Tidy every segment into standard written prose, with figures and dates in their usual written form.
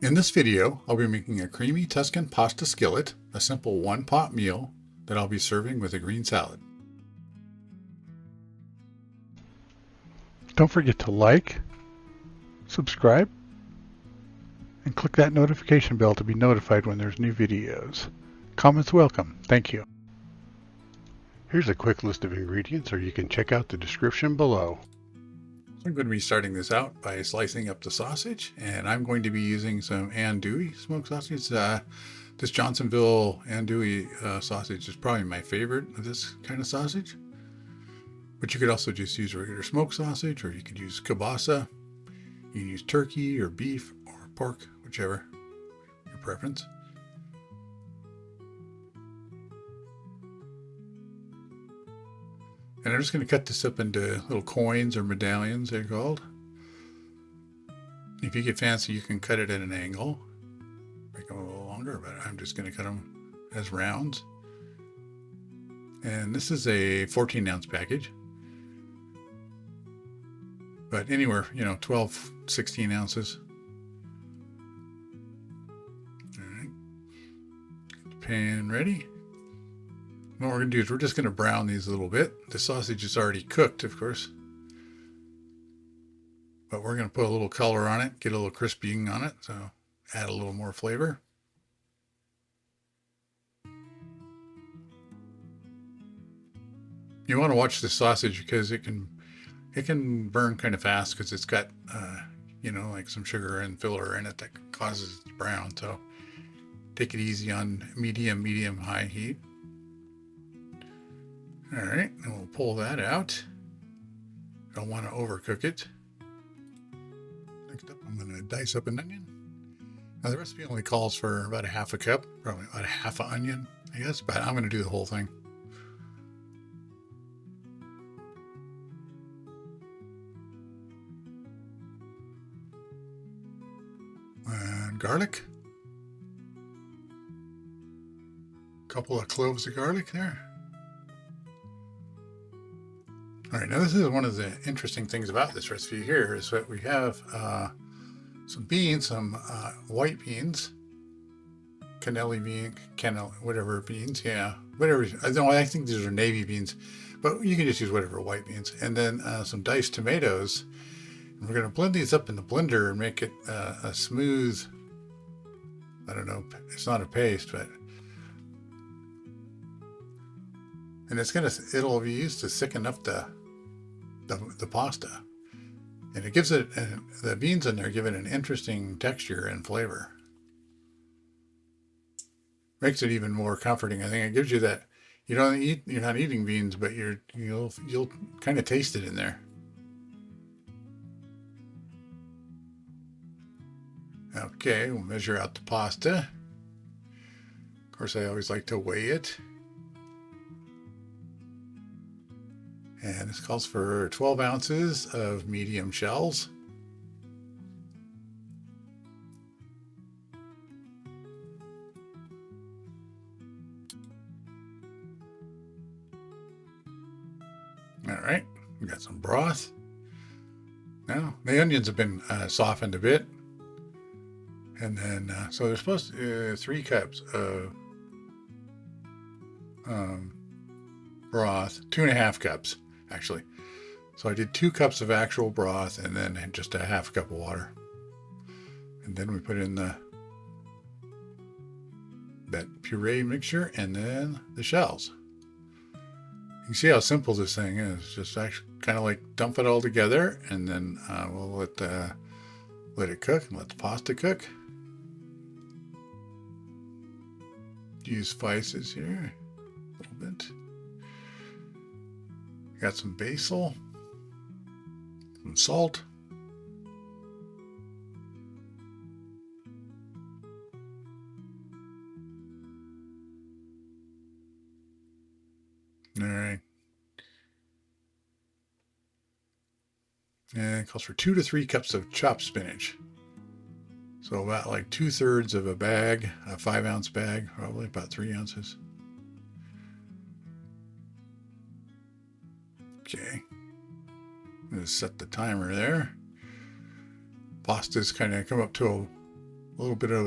In this video, I'll be making a creamy Tuscan pasta skillet, a simple one-pot meal that I'll be serving with a green salad. Don't forget to like, subscribe, and click that notification bell to be notified when there's new videos. Comments welcome. Thank you. Here's a quick list of ingredients, or you can check out the description below. So I'm going to be starting this out by slicing up the sausage, and I'm going to be using some andouille smoked sausage. This Johnsonville andouille sausage is probably my favorite of this kind of sausage. But you could also just use regular smoked sausage, or you could use kielbasa. You can use turkey or beef or pork, whichever your preference. And I'm just going to cut this up into little coins or medallions, they're called. If you get fancy, you can cut it at an angle, make them a little longer, but I'm just going to cut them as rounds. And this is a 14-ounce package. But anywhere, 12, 16 ounces. All right. Get the pan ready. What we're going to do is we're just going to brown these a little bit. The sausage is already cooked, of course. But we're going to put a little color on it, get a little crisping on it, so add a little more flavor. You want to watch the sausage because it can burn kind of fast because it's got, like some sugar and filler in it that causes it to brown. So take it easy on medium, high heat. All right, and we'll pull that out. Don't want to overcook it. Next up, I'm going to dice up an onion. Now the recipe only calls for about a half a cup, probably about a half an onion, I guess, but I'm going to do the whole thing. And garlic. A couple of cloves of garlic there. All right, now this is one of the interesting things about this recipe here is that we have some beans, some white beans, whatever beans, whatever. I think these are navy beans, but you can just use whatever white beans. And then some diced tomatoes. And we're going to blend these up in the blender and make it a smooth, I don't know, it's not a paste, but. And it'll be used to thicken up the pasta, and it gives it, the beans in there give it an interesting texture and flavor. Makes it even more comforting. I think it gives you that you're not eating beans, but you'll kind of taste it in there. Okay, we'll measure out the pasta. Of course, I always like to weigh it. And this calls for 12 ounces of medium shells. All right, we got some broth. Now, the onions have been softened a bit. And then, so there's supposed to 3 cups of broth, 2.5 cups. Actually. So I did 2 cups of actual broth and then just a half cup of water. And then we put in that puree mixture and then the shells. You can see how simple this thing is. Just actually kind of like dump it all together and then we'll let it cook and let the pasta cook. Use spices here a little bit. Got some basil, some salt, all right, and it calls for 2 to 3 cups of chopped spinach. So about like 2/3 of a bag, a 5-ounce bag, probably about 3 ounces. Okay, I'm going to set the timer there. Pasta's kind of come up to little bit of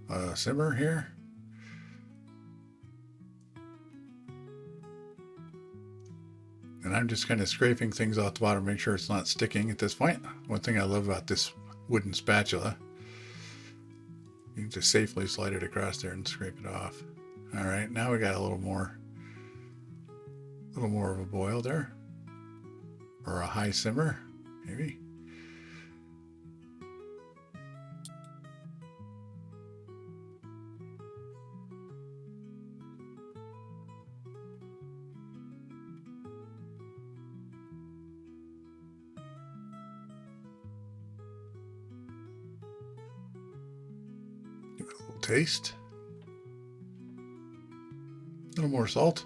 a simmer here. And I'm just kind of scraping things off the bottom, make sure it's not sticking at this point. One thing I love about this wooden spatula, you can just safely slide it across there and scrape it off. All right, now we got a little more of a boil there, or a high simmer, maybe. Give it a little taste. A little more salt.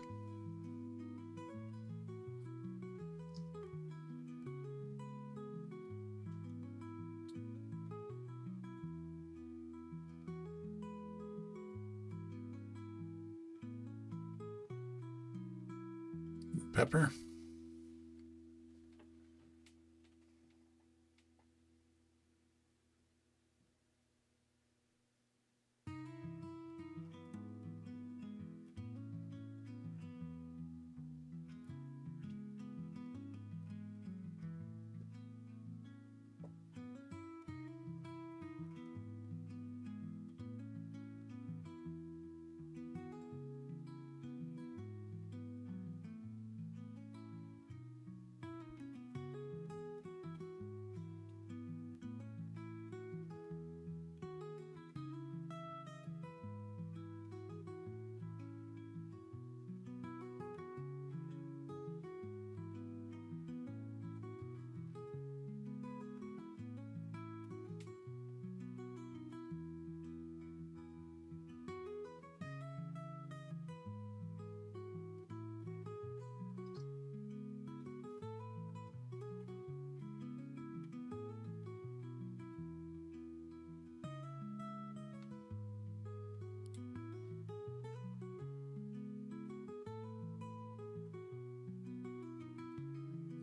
Pepper.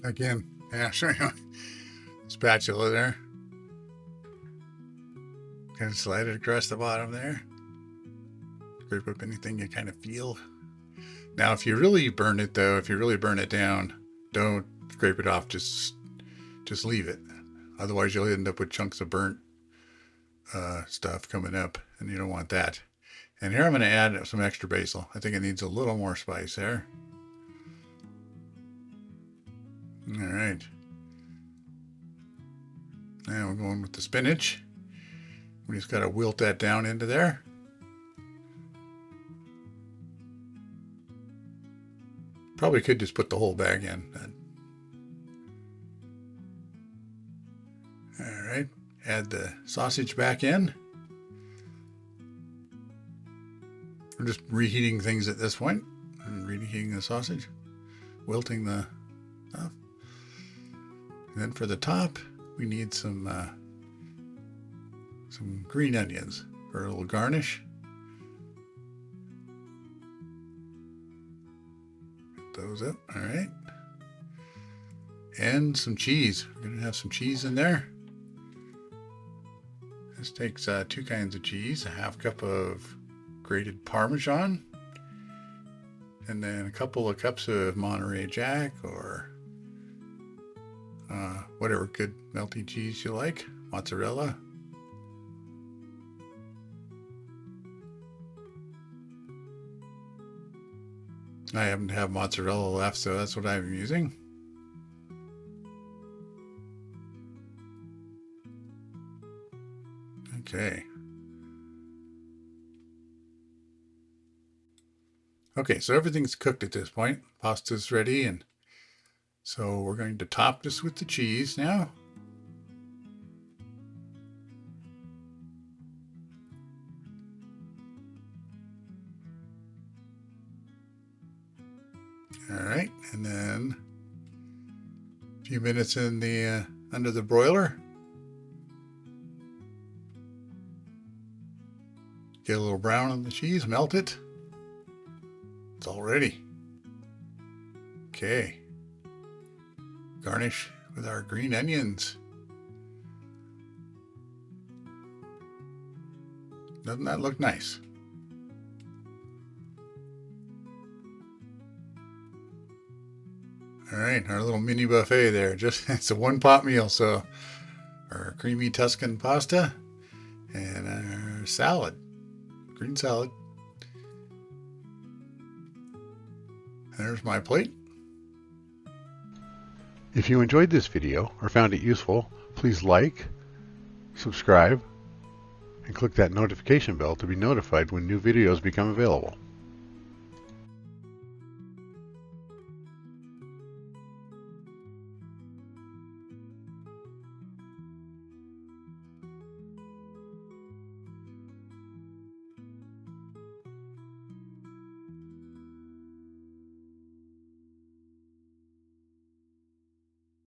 Again, yeah, show you spatula there. Kind of slide it across the bottom there. Scrape up anything you kind of feel. Now, if you really burn it though, if you really burn it down, don't scrape it off. Just leave it. Otherwise, you'll end up with chunks of burnt stuff coming up, and you don't want that. And here I'm going to add some extra basil. I think it needs a little more spice there. All right. Now we're going with the spinach. We just got to wilt that down into there. Probably could just put the whole bag in. All right. Add the sausage back in. I'm just reheating things at this point. I'm reheating the sausage, wilting the stuff. And then for the top, we need some green onions for a little garnish. Get those up, all right. And some cheese. We're gonna have some cheese in there. This takes 2 kinds of cheese, a half cup of grated Parmesan, and then a couple of cups of Monterey Jack or whatever good melty cheese you like, mozzarella. I happen to have mozzarella left, so that's what I'm using. Okay. Okay, so everything's cooked at this point. Pasta's ready, and so we're going to top this with the cheese now. All right, and then a few minutes in the under the broiler. Get a little brown on the cheese, melt it. It's all ready. Okay. Garnish with our green onions. Doesn't that look nice? All right, our little mini buffet there. Just it's a one-pot meal, so our creamy Tuscan pasta and our salad, green salad. There's my plate. If you enjoyed this video or found it useful, please like, subscribe, and click that notification bell to be notified when new videos become available.